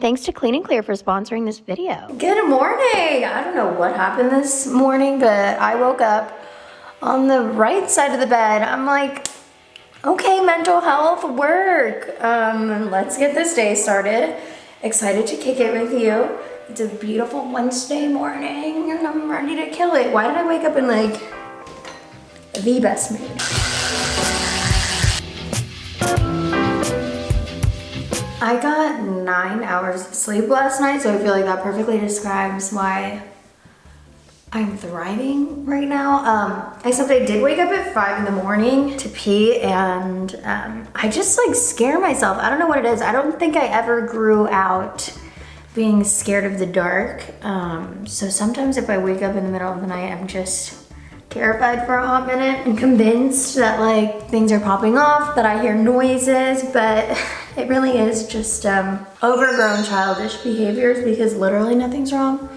Thanks to Clean and Clear for sponsoring this video. Good morning! I don't know what happened this morning, but I woke up on the right side of the bed. I'm like, okay, mental health, work. Let's get this day started. Excited to kick it with you. It's a beautiful Wednesday morning and I'm ready to kill it. Why did I wake up in like the best mood? I got 9 hours of sleep last night, so I feel like that perfectly describes why I'm thriving right now. Except I did wake up at 5 in the morning to pee, and I just like scare myself. I don't know what it is. I don't think I ever grew out being scared of the dark. So sometimes if I wake up in the middle of the night, I'm just terrified for a hot minute and convinced that like things are popping off, that I hear noises, but it really is just overgrown childish behaviors because literally nothing's wrong.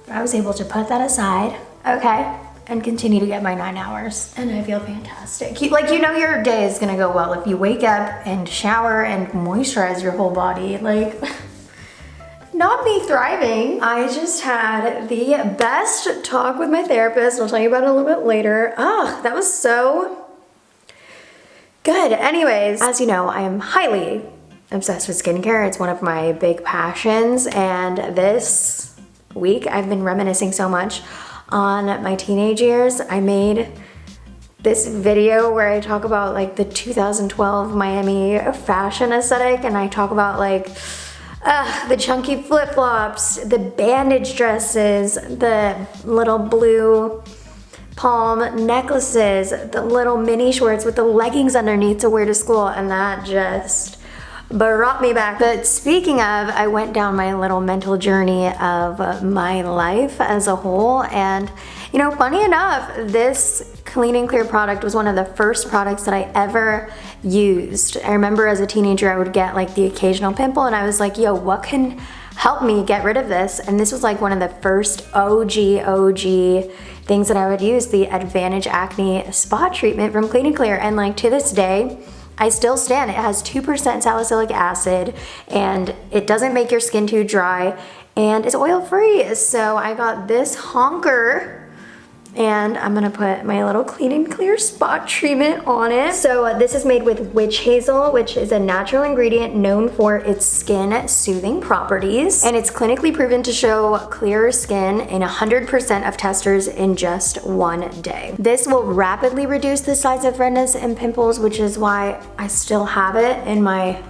But I was able to put that aside, okay, and continue to get my 9 hours, and I feel fantastic. Like, you know your day is gonna go well if you wake up and shower and moisturize your whole body, like, not me thriving. I just had the best talk with my therapist. I'll tell you about it a little bit later. Oh, that was so good. Anyways, as you know, I am highly obsessed with skincare. It's one of my big passions, and this week I've been reminiscing so much on my teenage years. I made this video where I talk about like the 2012 Miami fashion aesthetic, and I talk about like the chunky flip-flops, the bandage dresses, the little blue palm necklaces, the little mini shorts with the leggings underneath to wear to school, and that just brought me back. But speaking of, I went down my little mental journey of my life as a whole, and you know, funny enough, this Clean and Clear product was one of the first products that I ever used. I remember as a teenager I would get like the occasional pimple, and I was like, yo, what can help me get rid of this? And this was like one of the first OG things that I would use, the Advantage Acne Spot Treatment from Clean and Clear. And like to this day, I still stand. It has 2% salicylic acid, and it doesn't make your skin too dry, and it's oil free. So I got this honker, and I'm gonna put my little Clean and Clear spot treatment on it. So this is made with witch hazel, which is a natural ingredient known for its skin soothing properties. And it's clinically proven to show clearer skin in 100% of testers in just 1 day. This will rapidly reduce the size of redness and pimples, which is why I still have it in my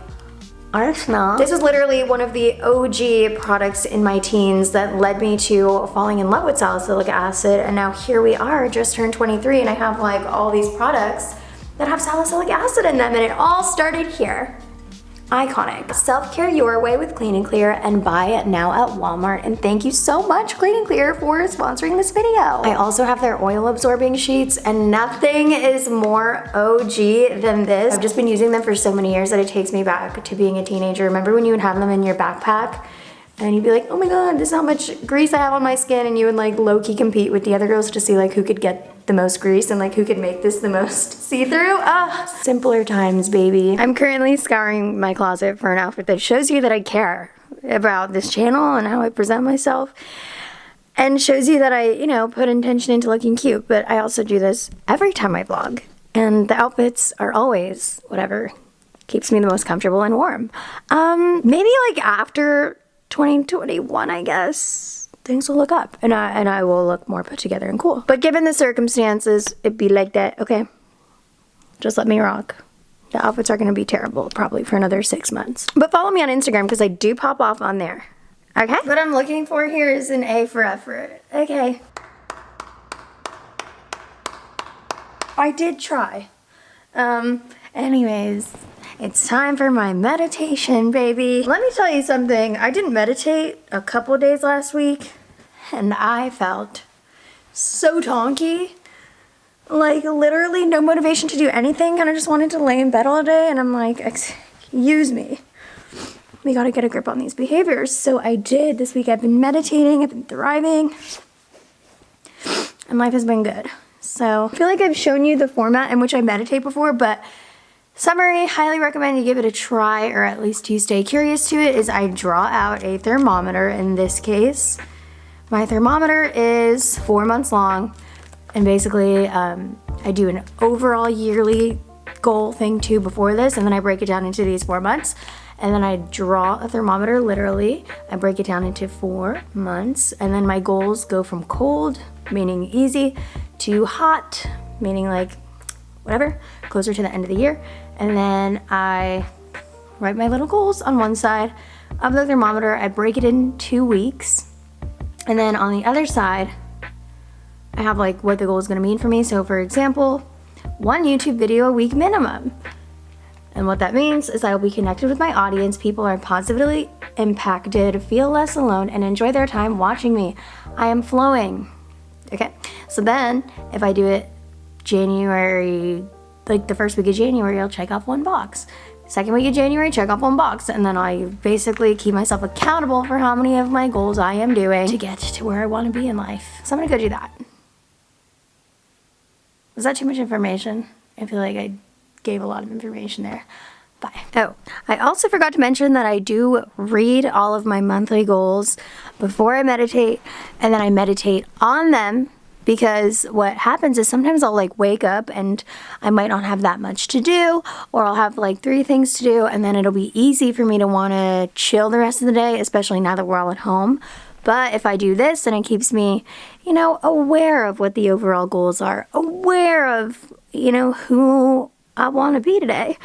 arsenal. This is literally one of the OG products in my teens that led me to falling in love with salicylic acid, and now here we are, just turned 23, and I have like all these products that have salicylic acid in them, and it all started here. Iconic. Self-care your way with Clean and Clear, and buy it now at Walmart. And thank you so much, Clean and Clear, for sponsoring this video. I also have their oil absorbing sheets, and nothing is more OG than this. I've just been using them for so many years that it takes me back to being a teenager. Remember when you would have them in your backpack and you'd be like, oh my god, this is how much grease I have on my skin, and you would like low-key compete with the other girls to see like who could get the most grease and like who could make this the most see-through. Simpler times, baby. I'm currently scouring my closet for an outfit that shows you that I care about this channel and how I present myself, and shows you that I, you know, put intention into looking cute. But I also do this every time I vlog, and the outfits are always whatever keeps me the most comfortable and warm. Maybe like after 2021, I guess, things will look up, and I will look more put together and cool. But given the circumstances, it'd be like that, okay? Just let me rock. The outfits are gonna be terrible probably for another 6 months. But follow me on Instagram because I do pop off on there, okay? What I'm looking for here is an A for effort, okay? I did try. Anyways, it's time for my meditation, baby. Let me tell you something. I didn't meditate a couple days last week, and I felt so tonky. Like, literally no motivation to do anything. Kind of just wanted to lay in bed all day, and I'm like, excuse me. We gotta get a grip on these behaviors. So I did. This week I've been meditating, I've been thriving, and life has been good. So I feel like I've shown you the format in which I meditate before, but Summary, highly recommend you give it a try, or at least you stay curious to it, is I draw out a thermometer in this case. My thermometer is 4 months long, and basically I do an overall yearly goal thing too before this, and then I break it down into these 4 months, and then I draw a thermometer literally. I break it down into 4 months, and then my goals go from cold, meaning easy, to hot, meaning like whatever, closer to the end of the year. And then I write my little goals on one side of the thermometer. I break it in 2 weeks. And then on the other side, I have like what the goal is gonna mean for me. So for example, 1 YouTube video a week minimum. And what that means is I will be connected with my audience. People are positively impacted, feel less alone, and enjoy their time watching me. I am flowing. Okay, so then if I do it January, like the first week of January, I'll check off 1 box. Second week of January, check off 1 box. And then I basically keep myself accountable for how many of my goals I am doing to get to where I want to be in life. So I'm gonna go do that. Was that too much information? I feel like I gave a lot of information there. Bye. Oh, I also forgot to mention that I do read all of my monthly goals before I meditate, and then I meditate on them. Because what happens is sometimes I'll like wake up and I might not have that much to do, or I'll have like 3 things to do, and then it'll be easy for me to want to chill the rest of the day, especially now that we're all at home. But if I do this, then it keeps me, aware of what the overall goals are, aware of, who I want to be today.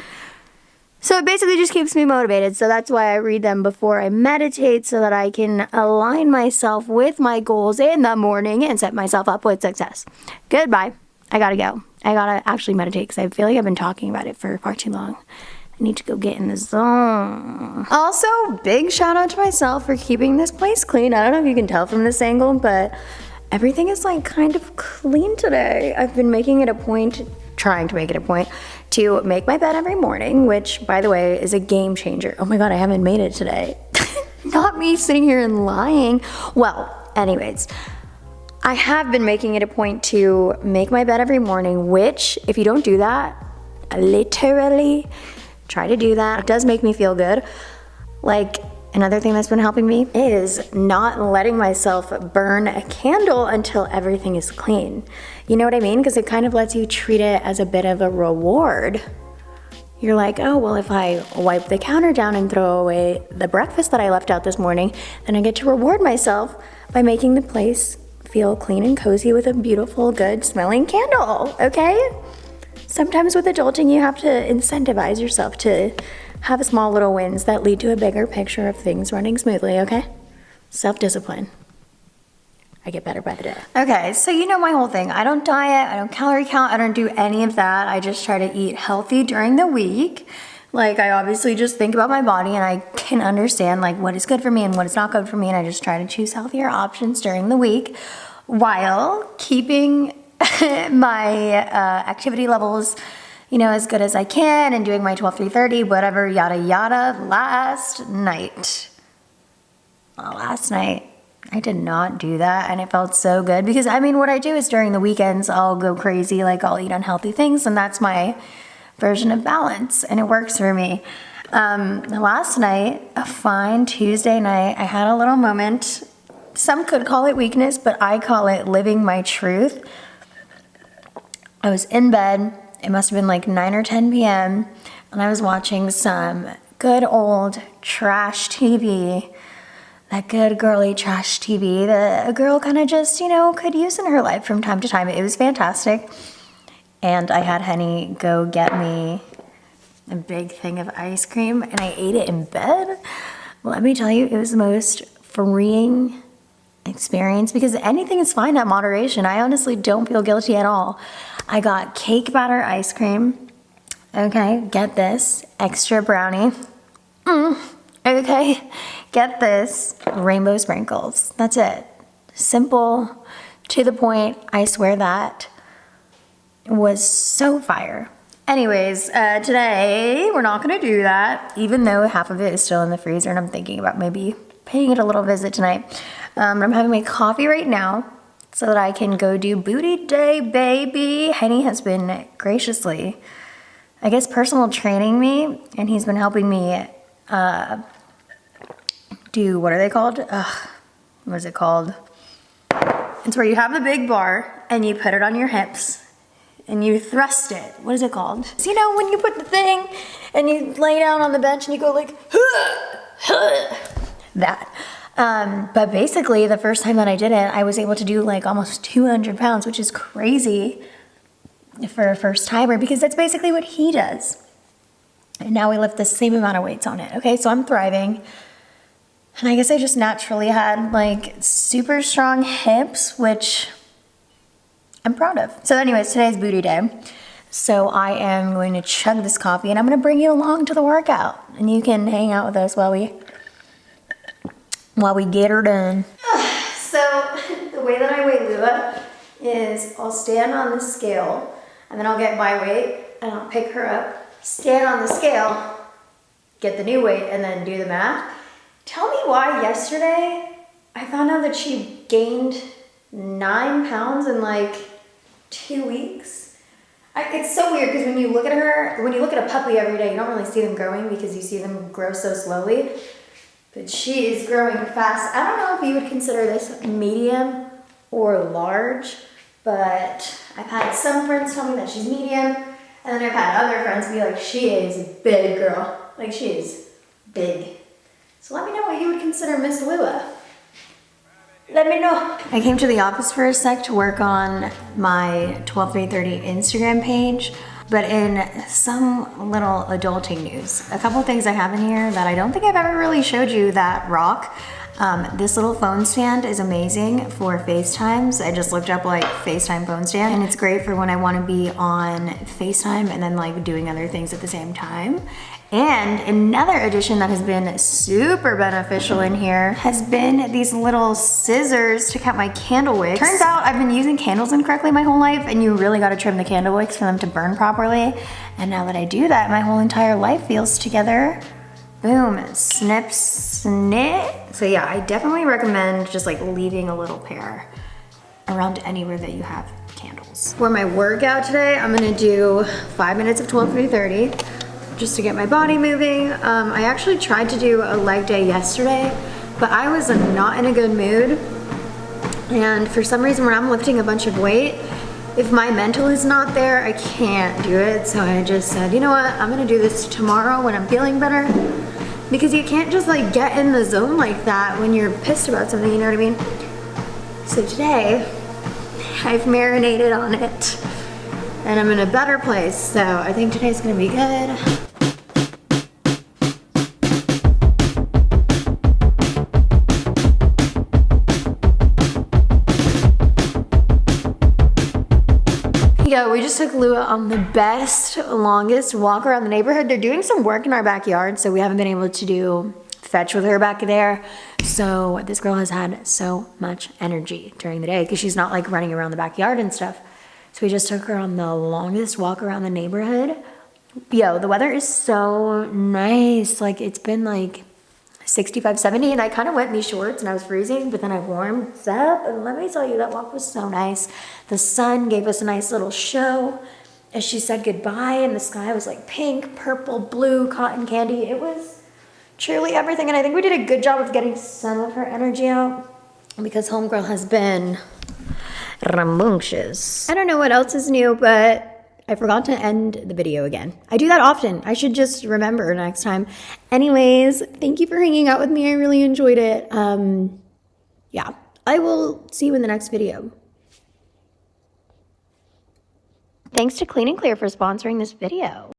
So it basically just keeps me motivated. So that's why I read them before I meditate, so that I can align myself with my goals in the morning and set myself up with success. Goodbye. I gotta go. I gotta actually meditate because I feel like I've been talking about it for far too long. I need to go get in the zone. Also, big shout out to myself for keeping this place clean. I don't know if you can tell from this angle, but everything is like kind of clean today. I've been trying to make it a point to make my bed every morning, which, by the way, is a game changer. Oh my God, I haven't made it today. Not me sitting here and lying. Well, anyways, I have been making it a point to make my bed every morning, which, if you don't do that, literally try to do that. It does make me feel good. Like, another thing that's been helping me is not letting myself burn a candle until everything is clean. You know what I mean? Because it kind of lets you treat it as a bit of a reward. You're like, oh, well, if I wipe the counter down and throw away the breakfast that I left out this morning, then I get to reward myself by making the place feel clean and cozy with a beautiful, good smelling candle, okay? Sometimes with adulting, you have to incentivize yourself to have small little wins that lead to a bigger picture of things running smoothly, okay? Self-discipline. I get better by the day. Okay, so you know my whole thing. I don't diet, I don't calorie count, I don't do any of that. I just try to eat healthy during the week. Like, I obviously just think about my body, and I can understand like what is good for me and what is not good for me, and I just try to choose healthier options during the week while keeping my activity levels as good as I can, and doing my 12-3-30, whatever, yada yada. Last night, I did not do that, and it felt so good because, what I do is during the weekends, I'll go crazy, like I'll eat unhealthy things, and that's my version of balance, and it works for me. Last night, a fine Tuesday night, I had a little moment. Some could call it weakness, but I call it living my truth. I was in bed. It must have been like 9 or 10 p.m. and I was watching some good old trash TV. That good girly trash TV that a girl kind of just, could use in her life from time to time. It was fantastic. And I had Henny go get me a big thing of ice cream, and I ate it in bed. Let me tell you, it was the most freeing experience, because anything is fine at moderation. I honestly don't feel guilty at all. I got cake batter ice cream. Okay, get this, extra brownie. Okay, get this, rainbow sprinkles. That's it. Simple, to the point. I swear that was so fire. Anyways, today we're not gonna do that, even though half of it is still in the freezer, and I'm thinking about maybe paying it a little visit tonight. I'm having my coffee right now so that I can go do booty day, baby. Henny has been graciously I guess, personal training me, and he's been helping me do, what are they called? What is it called? It's where you have the big bar and you put it on your hips and you thrust it. What is it called? So, you know, when you put the thing and you lay down on the bench and you go like, that. But basically, the first time that I did it, I was able to do like almost 200 pounds, which is crazy for a first timer because that's basically what he does. And now we lift the same amount of weights on it. Okay, so I'm thriving. And I guess I just naturally had like super strong hips, which I'm proud of. So anyways, today's booty day. So I am going to chug this coffee and I'm gonna bring you along to the workout. And you can hang out with us while we get her done. So the way that I weigh Lua is I'll stand on the scale and then I'll get my weight and I'll pick her up, stand on the scale, get the new weight, and then do the math. Tell me why yesterday I found out that she gained 9 pounds in like 2 weeks. It's so weird because when you look at her, when you look at a puppy every day, you don't really see them growing because you see them grow so slowly. But she is growing fast. I don't know if you would consider this medium or large, but I've had some friends tell me that she's medium, and then I've had other friends be like, she is a big girl. Like, she is big. So let me know what you would consider Miss Lua. Let me know. I came to the office for a sec to work on my 12-3-30 Instagram page, but in some little adulting news, a couple things I have in here that I don't think I've ever really showed you that rock. This little phone stand is amazing for FaceTimes. I just looked up like FaceTime phone stand, and it's great for when I want to be on FaceTime and then like doing other things at the same time. And another addition that has been super beneficial in here has been these little scissors to cut my candle wicks. Turns out I've been using candles incorrectly my whole life, and you really gotta trim the candle wicks for them to burn properly. And now that I do that, my whole entire life feels together. Boom, snip, snip. So yeah, I definitely recommend just like leaving a little pair around anywhere that you have candles. For my workout today, I'm gonna do 5 minutes of 12-3-30. Just to get my body moving. I actually tried to do a leg day yesterday, but I was not in a good mood. And for some reason, when I'm lifting a bunch of weight, if my mental is not there, I can't do it. So I just said, you know what? I'm gonna do this tomorrow when I'm feeling better. Because you can't just like get in the zone like that when you're pissed about something, you know what I mean? So today, I've marinated on it and I'm in a better place. So I think today's gonna be good. Yo, we just took Lua on the best, longest walk around the neighborhood. They're doing some work in our backyard, so we haven't been able to do fetch with her back there. So this girl has had so much energy during the day because she's not like running around the backyard and stuff. So we just took her on the longest walk around the neighborhood. Yo, the weather is so nice. Like it's been like 65, 70, and I kind of went in these shorts and I was freezing, but then I warmed up, and let me tell you, that walk was so nice. The sun gave us a nice little show as she said goodbye, and the sky was like pink, purple, blue, cotton candy. It was truly everything, and I think we did a good job of getting some of her energy out because homegirl has been rambunctious. I don't know what else is new, but I forgot to end the video again. I do that often. I should just remember next time. Anyways, thank you for hanging out with me. I really enjoyed it. Yeah, I will see you in the next video. Thanks to Clean and Clear for sponsoring this video.